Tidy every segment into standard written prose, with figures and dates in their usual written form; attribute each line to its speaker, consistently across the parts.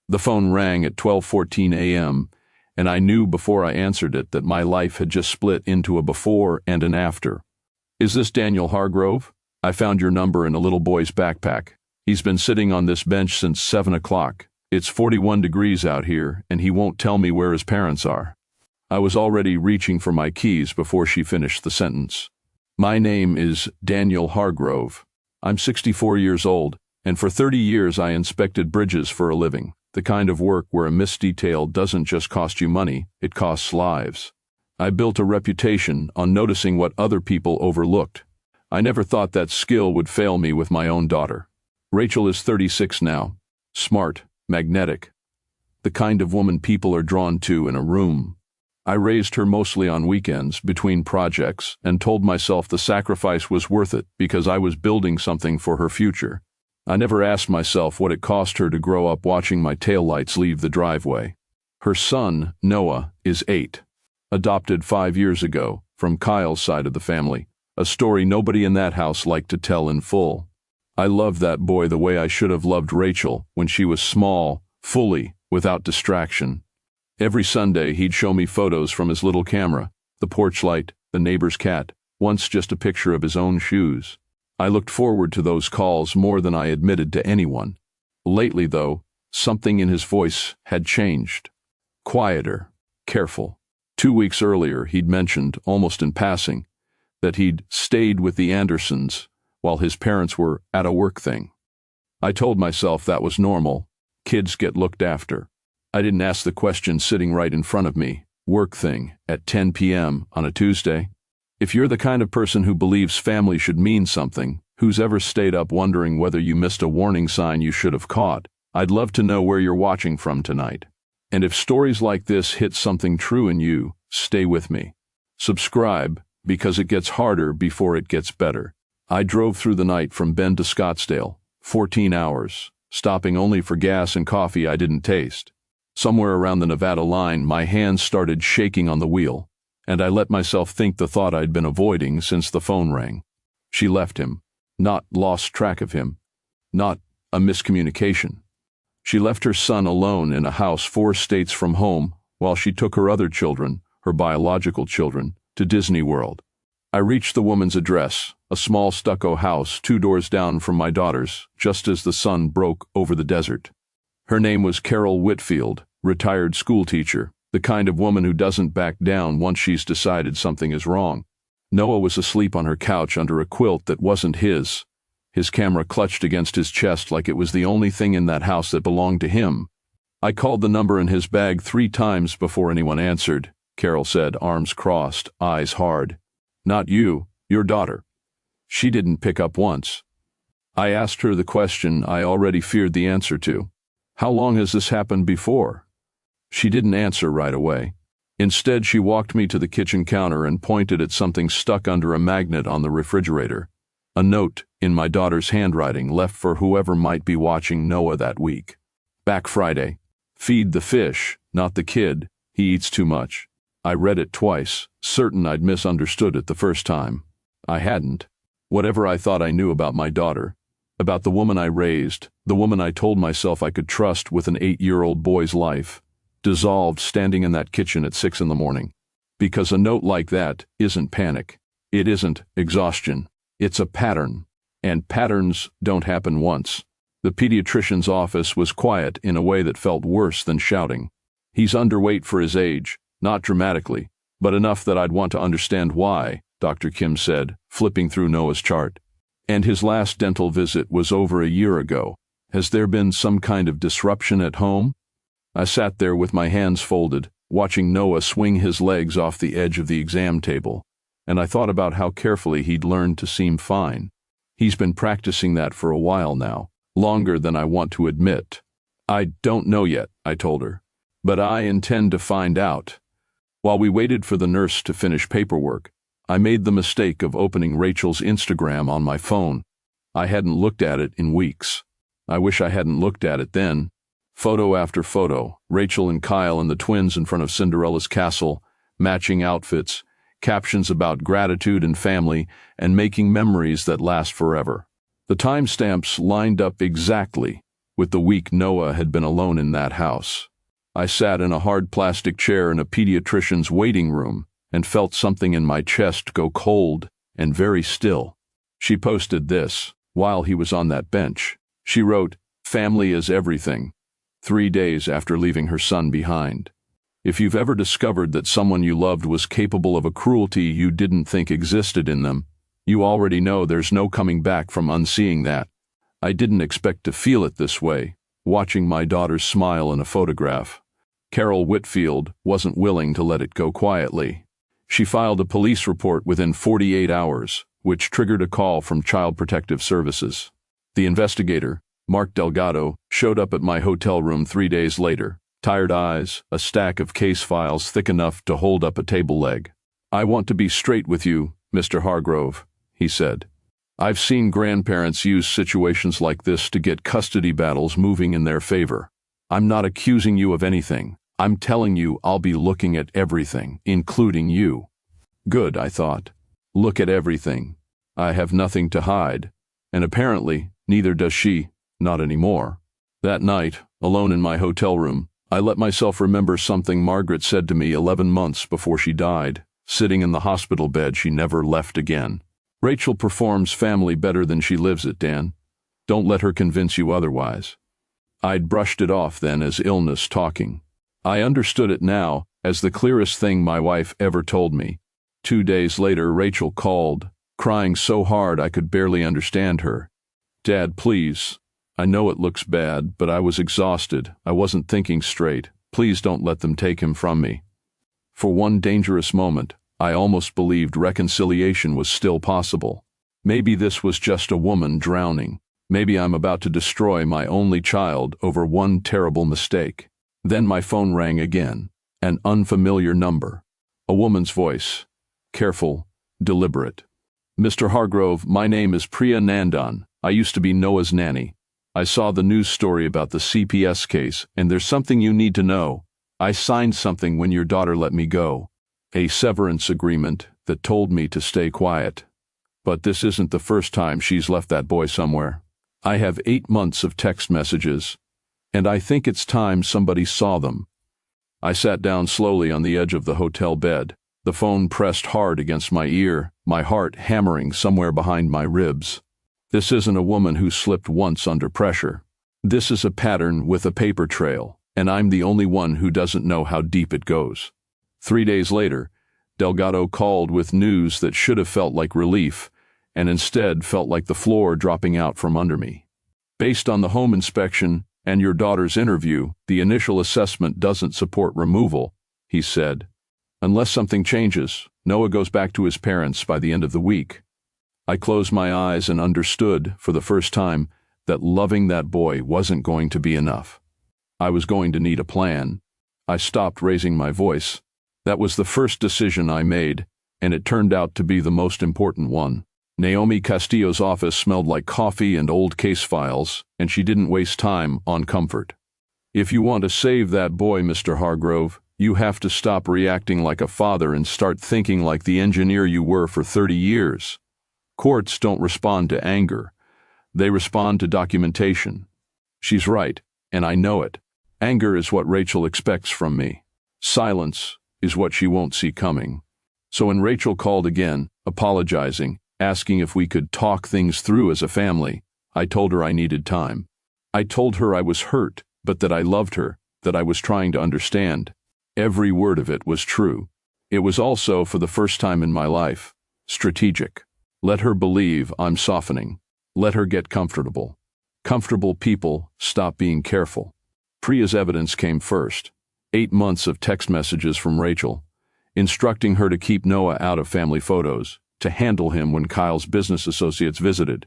Speaker 1: The phone rang at 12:14 a.m., and I knew before I answered it that my life had just split into a before and an after. "Is this Daniel Hargrove? I found your number in a little boy's backpack. He's been sitting on this bench since 7 o'clock. It's 41 degrees out here, and he won't tell me where his parents are." I was already reaching for my keys before she finished the sentence. "My name is Daniel Hargrove. I'm 64 years old, and for 30 years I inspected bridges for a living, the kind of work where a missed detail doesn't just cost you money, it costs lives. I built a reputation on noticing what other people overlooked. I never thought that skill would fail me with my own daughter. Rachel is 36 now, smart, magnetic, the kind of woman people are drawn to in a room. I raised her mostly on weekends, between projects, and told myself the sacrifice was worth it because I was building something for her future. I never asked myself what it cost her to grow up watching my taillights leave the driveway. Her son, Noah, is 8. Adopted 5 years ago, from Kyle's side of the family, a story nobody in that house liked to tell in full. I loved that boy the way I should have loved Rachel when she was small, fully, without distraction. Every Sunday he'd show me photos from his little camera, the porch light, the neighbor's cat, once just a picture of his own shoes. I looked forward to those calls more than I admitted to anyone. Lately, though, something in his voice had changed. Quieter, careful. 2 weeks earlier, he'd mentioned, almost in passing, that he'd stayed with the Andersons while his parents were at a work thing. I told myself that was normal. Kids get looked after. I didn't ask the question sitting right in front of me. Work thing at 10 p.m. on a Tuesday? If you're the kind of person who believes family should mean something, who's ever stayed up wondering whether you missed a warning sign you should have caught, I'd love to know where you're watching from tonight. And if stories like this hit something true in you, stay with me. Subscribe, because it gets harder before it gets better. I drove through the night from Bend to Scottsdale, 14 hours, stopping only for gas and coffee I didn't taste. Somewhere around the Nevada line, my hands started shaking on the wheel, and I let myself think the thought I'd been avoiding since the phone rang. She left him, not lost track of him, not a miscommunication. She left her son alone in a house 4 states from home while she took her other children, her biological children, to Disney World. I reached the woman's address, a small stucco house 2 doors down from my daughter's, just as the sun broke over the desert. Her name was Carol Whitfield, retired schoolteacher, the kind of woman who doesn't back down once she's decided something is wrong. Noah was asleep on her couch under a quilt that wasn't his camera clutched against his chest like it was the only thing in that house that belonged to him. I called the number in his bag 3 times before anyone answered, Carol said, arms crossed, eyes hard. "Not you, your daughter." She didn't pick up once. I asked her the question I already feared the answer to. "How long has this happened before?" She didn't answer right away. Instead, she walked me to the kitchen counter and pointed at something stuck under a magnet on the refrigerator. A note, in my daughter's handwriting, left for whoever might be watching Noah that week. "Back Friday. Feed the fish, not the kid. He eats too much." I read it twice, certain I'd misunderstood it the first time. I hadn't. Whatever I thought I knew about my daughter, about the woman I raised, the woman I told myself I could trust with an 8-year-old boy's life, dissolved standing in that kitchen at 6 in the morning. Because a note like that isn't panic. It isn't exhaustion. It's a pattern. And patterns don't happen once. The pediatrician's office was quiet in a way that felt worse than shouting. "He's underweight for his age, not dramatically, but enough that I'd want to understand why," Dr. Kim said, flipping through Noah's chart. "And his last dental visit was over a year ago. Has there been some kind of disruption at home?" I sat there with my hands folded, watching Noah swing his legs off the edge of the exam table, and I thought about how carefully he'd learned to seem fine. He's been practicing that for a while now, longer than I want to admit. "I don't know yet," I told her, "but I intend to find out." While we waited for the nurse to finish paperwork, I made the mistake of opening Rachel's Instagram on my phone. I hadn't looked at it in weeks. I wish I hadn't looked at it then. Photo after photo, Rachel and Kyle and the twins in front of Cinderella's castle, matching outfits, captions about gratitude and family, and making memories that last forever. The timestamps lined up exactly. with the week Noah had been alone in that house. I sat in a hard plastic chair in a pediatrician's waiting room and felt something in my chest go cold and very still. She posted this while he was on that bench. She wrote, "Family is everything," 3 days after leaving her son behind. If you've ever discovered that someone you loved was capable of a cruelty you didn't think existed in them, you already know there's no coming back from unseeing that. I didn't expect to feel it this way, watching my daughter's smile in a photograph. Carol Whitfield wasn't willing to let it go quietly. She filed a police report within 48 hours, which triggered a call from Child Protective Services. The investigator, Mark Delgado, showed up at my hotel room 3 days later, tired eyes, a stack of case files thick enough to hold up a table leg. "I want to be straight with you, Mr. Hargrove," he said. "I've seen grandparents use situations like this to get custody battles moving in their favor. I'm not accusing you of anything. I'm telling you I'll be looking at everything, including you." Good, I thought. Look at everything. I have nothing to hide. And apparently, neither does she, not anymore. That night, alone in my hotel room, I let myself remember something Margaret said to me 11 months before she died, sitting in the hospital bed she never left again. "Rachel performs family better than she lives it, Dan. Don't let her convince you otherwise." I'd brushed it off then as illness talking. I understood it now as the clearest thing my wife ever told me. 2 days later, Rachel called, crying so hard I could barely understand her. "Dad, please. I know it looks bad, but I was exhausted. I wasn't thinking straight. Please don't let them take him from me." For one dangerous moment, I almost believed reconciliation was still possible. Maybe this was just a woman drowning. Maybe I'm about to destroy my only child over one terrible mistake. Then my phone rang again, an unfamiliar number. A woman's voice, careful, deliberate. "Mr. Hargrove, my name is Priya Nandan. I used to be Noah's nanny. I saw the news story about the CPS case, and there's something you need to know. I signed something when your daughter let me go. A severance agreement that told me to stay quiet. But this isn't the first time she's left that boy somewhere. I have 8 months of text messages, and I think it's time somebody saw them." I sat down slowly on the edge of the hotel bed, the phone pressed hard against my ear, my heart hammering somewhere behind my ribs. This isn't a woman who slipped once under pressure. This is a pattern with a paper trail, and I'm the only one who doesn't know how deep it goes. 3 days later, Delgado called with news that should have felt like relief, and instead felt like the floor dropping out from under me. "Based on the home inspection and your daughter's interview, the initial assessment doesn't support removal," he said. "Unless something changes, Noah goes back to his parents by the end of the week." I closed my eyes and understood, for the first time, that loving that boy wasn't going to be enough. I was going to need a plan. I stopped raising my voice. That was the first decision I made, and it turned out to be the most important one. Naomi Castillo's office smelled like coffee and old case files, and she didn't waste time on comfort. "If you want to save that boy, Mr. Hargrove, you have to stop reacting like a father and start thinking like the engineer you were for 30 years. Courts don't respond to anger. They respond to documentation." She's right, and I know it. Anger is what Rachel expects from me. Silence is what she won't see coming. So when Rachel called again, apologizing, asking if we could talk things through as a family, I told her I needed time. I told her I was hurt, but that I loved her, that I was trying to understand. Every word of it was true. It was also, for the first time in my life, strategic. Let her believe I'm softening. Let her get comfortable. Comfortable people stop being careful. Priya's evidence came first. 8 months of text messages from Rachel, instructing her to keep Noah out of family photos, to handle him when Kyle's business associates visited,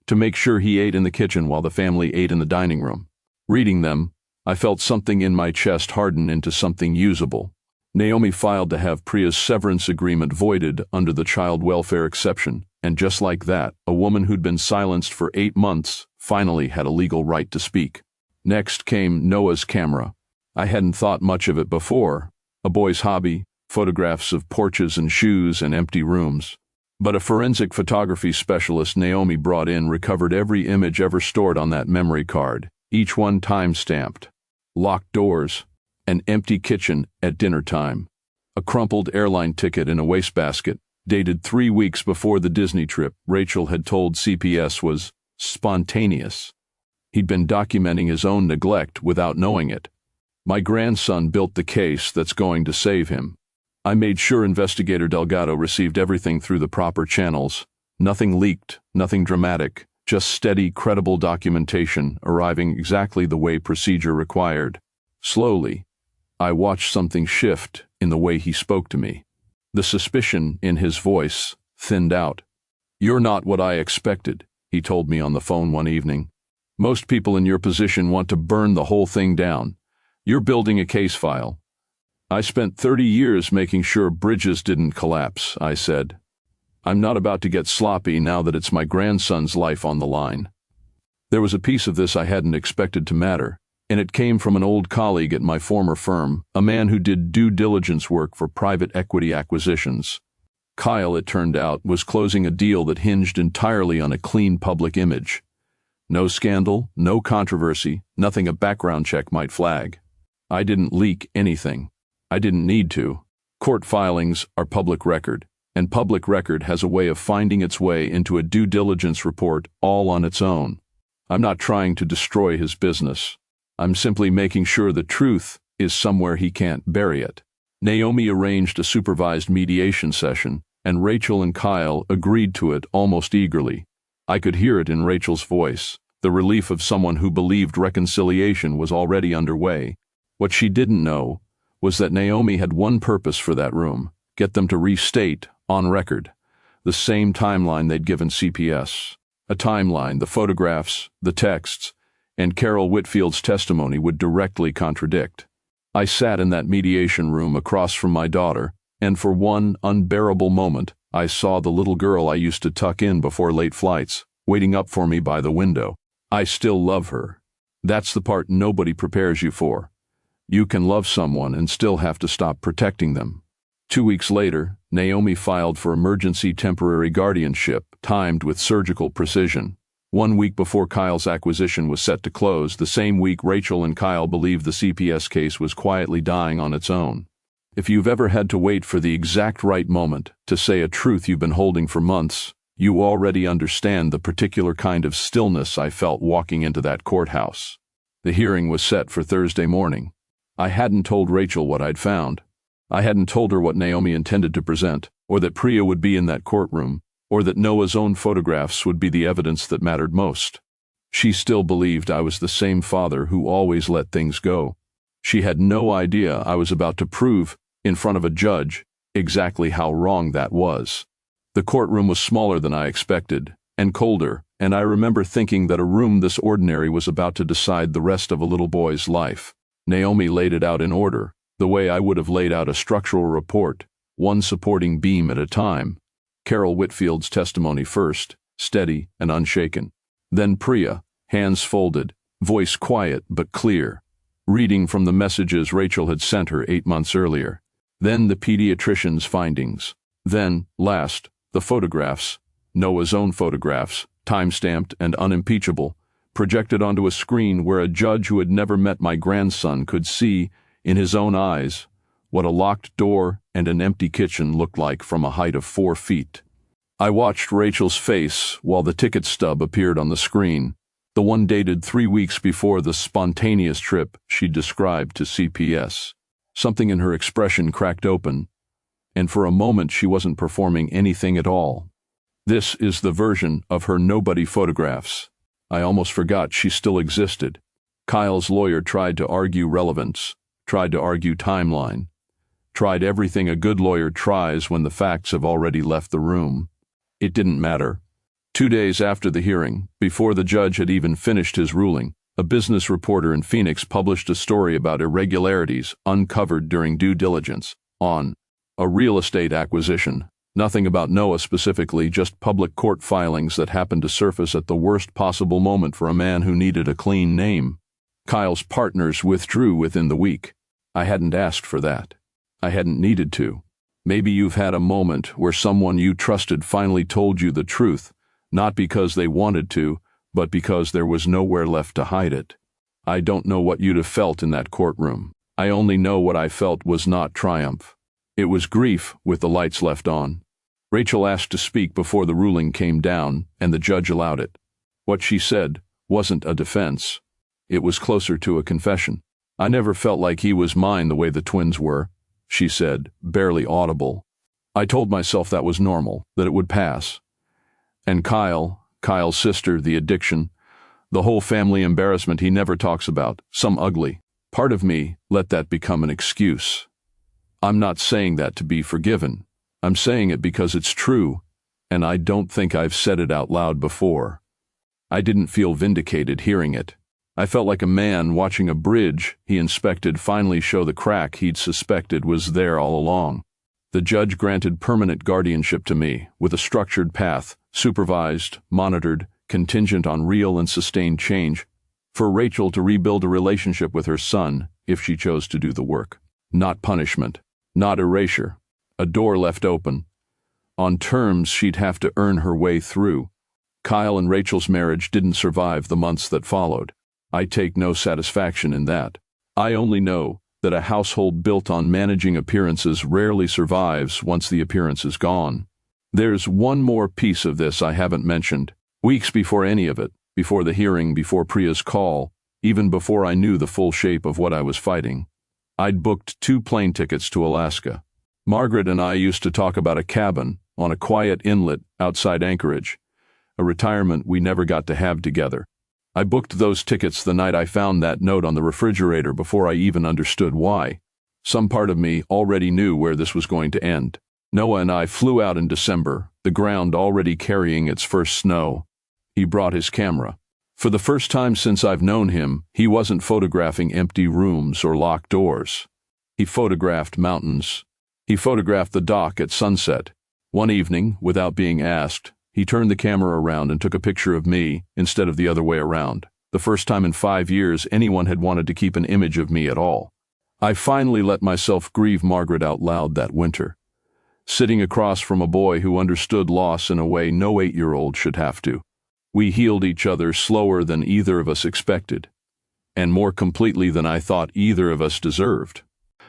Speaker 1: to make sure he ate in the kitchen while the family ate in the dining room. Reading them, I felt something in my chest harden into something usable. Naomi filed to have Priya's severance agreement voided under the child welfare exception, and just like that, a woman who'd been silenced for 8 months finally had a legal right to speak. Next came Noah's camera. I hadn't thought much of it before, a boy's hobby, photographs of porches and shoes and empty rooms. But a forensic photography specialist Naomi brought in recovered every image ever stored on that memory card, each one time-stamped. Locked doors, an empty kitchen at dinner time, a crumpled airline ticket in a wastebasket, dated 3 weeks before the Disney trip Rachel had told CPS was spontaneous. He'd been documenting his own neglect without knowing it. My grandson built the case that's going to save him. I made sure Investigator Delgado received everything through the proper channels. Nothing leaked, nothing dramatic, just steady, credible documentation arriving exactly the way procedure required. Slowly, I watched something shift in the way he spoke to me. The suspicion in his voice thinned out. "You're not what I expected," he told me on the phone one evening. "Most people in your position want to burn the whole thing down. You're building a case file." "I spent 30 years making sure bridges didn't collapse," I said. "I'm not about to get sloppy now that it's my grandson's life on the line." There was a piece of this I hadn't expected to matter, and it came from an old colleague at my former firm, a man who did due diligence work for private equity acquisitions. Kyle, it turned out, was closing a deal that hinged entirely on a clean public image. No scandal, no controversy, nothing a background check might flag. I didn't leak anything. I didn't need to. Court filings are public record, and public record has a way of finding its way into a due diligence report all on its own. I'm not trying to destroy his business. I'm simply making sure the truth is somewhere he can't bury it. Naomi arranged a supervised mediation session, and Rachel and Kyle agreed to it almost eagerly. I could hear it in Rachel's voice, the relief of someone who believed reconciliation was already underway. What she didn't know was that Naomi had one purpose for that room: get them to restate, on record, the same timeline they'd given CPS. A timeline the photographs, the texts, and Carol Whitfield's testimony would directly contradict. I sat in that mediation room across from my daughter, and for one unbearable moment, I saw the little girl I used to tuck in before late flights, waiting up for me by the window. I still love her. That's the part nobody prepares you for. You can love someone and still have to stop protecting them. 2 weeks later, Naomi filed for emergency temporary guardianship, timed with surgical precision. 1 week before Kyle's acquisition was set to close, the same week Rachel and Kyle believed the CPS case was quietly dying on its own. If you've ever had to wait for the exact right moment to say a truth you've been holding for months, you already understand the particular kind of stillness I felt walking into that courthouse. The hearing was set for Thursday morning. I hadn't told Rachel what I'd found. I hadn't told her what Naomi intended to present, or that Priya would be in that courtroom, or that Noah's own photographs would be the evidence that mattered most. She still believed I was the same father who always let things go. She had no idea I was about to prove, in front of a judge, exactly how wrong that was. The courtroom was smaller than I expected, and colder, and I remember thinking that a room this ordinary was about to decide the rest of a little boy's life. Naomi laid it out in order, the way I would have laid out a structural report, one supporting beam at a time. Carol Whitfield's testimony first, steady and unshaken. Then Priya, hands folded, voice quiet but clear, reading from the messages Rachel had sent her 8 months earlier. Then the pediatrician's findings. Then, last, the photographs, Noah's own photographs, time-stamped and unimpeachable, projected onto a screen where a judge who had never met my grandson could see, in his own eyes, what a locked door and an empty kitchen looked like from a height of 4 feet. I watched Rachel's face while the ticket stub appeared on the screen, the one dated 3 weeks before the spontaneous trip she described to CPS. Something in her expression cracked open, and for a moment she wasn't performing anything at all. This is the version of her nobody photographs. I almost forgot she still existed. Kyle's lawyer tried to argue relevance, tried to argue timeline, tried everything a good lawyer tries when the facts have already left the room. It didn't matter. 2 days after the hearing, before the judge had even finished his ruling, a business reporter in Phoenix published a story about irregularities uncovered during due diligence on a real estate acquisition. Nothing about Noah specifically, just public court filings that happened to surface at the worst possible moment for a man who needed a clean name. Kyle's partners withdrew within the week. I hadn't asked for that. I hadn't needed to. Maybe you've had a moment where someone you trusted finally told you the truth, not because they wanted to, but because there was nowhere left to hide it. I don't know what you'd have felt in that courtroom. I only know what I felt was not triumph. It was grief with the lights left on. Rachel asked to speak before the ruling came down, and the judge allowed it. What she said wasn't a defense. It was closer to a confession. I never felt like he was mine the way the twins were, she said, barely audible. I told myself that was normal, that it would pass. And Kyle's sister, the addiction, the whole family embarrassment he never talks about, some ugly. Part of me let that become an excuse. I'm not saying that to be forgiven. I'm saying it because it's true, and I don't think I've said it out loud before. I didn't feel vindicated hearing it. I felt like a man watching a bridge he inspected finally show the crack he'd suspected was there all along. The judge granted permanent guardianship to me, with a structured path, supervised, monitored, contingent on real and sustained change, for Rachel to rebuild a relationship with her son if she chose to do the work. Not punishment, not erasure, a door left open, on terms she'd have to earn her way through. Kyle and Rachel's marriage didn't survive the months that followed. I take no satisfaction in that. I only know that a household built on managing appearances rarely survives once the appearance is gone. There's one more piece of this I haven't mentioned. Weeks before any of it, before the hearing, before Priya's call, even before I knew the full shape of what I was fighting, I'd booked 2 plane tickets to Alaska. Margaret and I used to talk about a cabin on a quiet inlet outside Anchorage, a retirement we never got to have together. I booked those tickets the night I found that note on the refrigerator before I even understood why. Some part of me already knew where this was going to end. Noah and I flew out in December, the ground already carrying its first snow. He brought his camera. For the first time since I've known him, he wasn't photographing empty rooms or locked doors. He photographed mountains. He photographed the dock at sunset. One evening, without being asked, he turned the camera around and took a picture of me instead of the other way around. The first time in 5 years anyone had wanted to keep an image of me at all. I finally let myself grieve Margaret out loud that winter, sitting across from a boy who understood loss in a way no 8-year-old should have to. We healed each other slower than either of us expected, and more completely than I thought either of us deserved.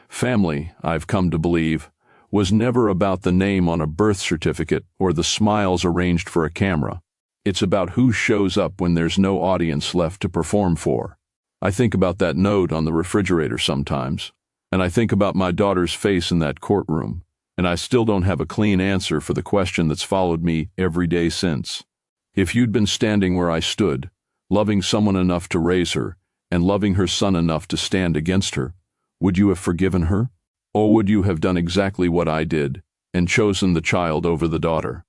Speaker 1: Family, I've come to believe, was never about the name on a birth certificate or the smiles arranged for a camera. It's about who shows up when there's no audience left to perform for. I think about that note on the refrigerator sometimes, and I think about my daughter's face in that courtroom, and I still don't have a clean answer for the question that's followed me every day since. If you'd been standing where I stood, loving someone enough to raise her, and loving her son enough to stand against her, would you have forgiven her? Or would you have done exactly what I did, and chosen the child over the daughter?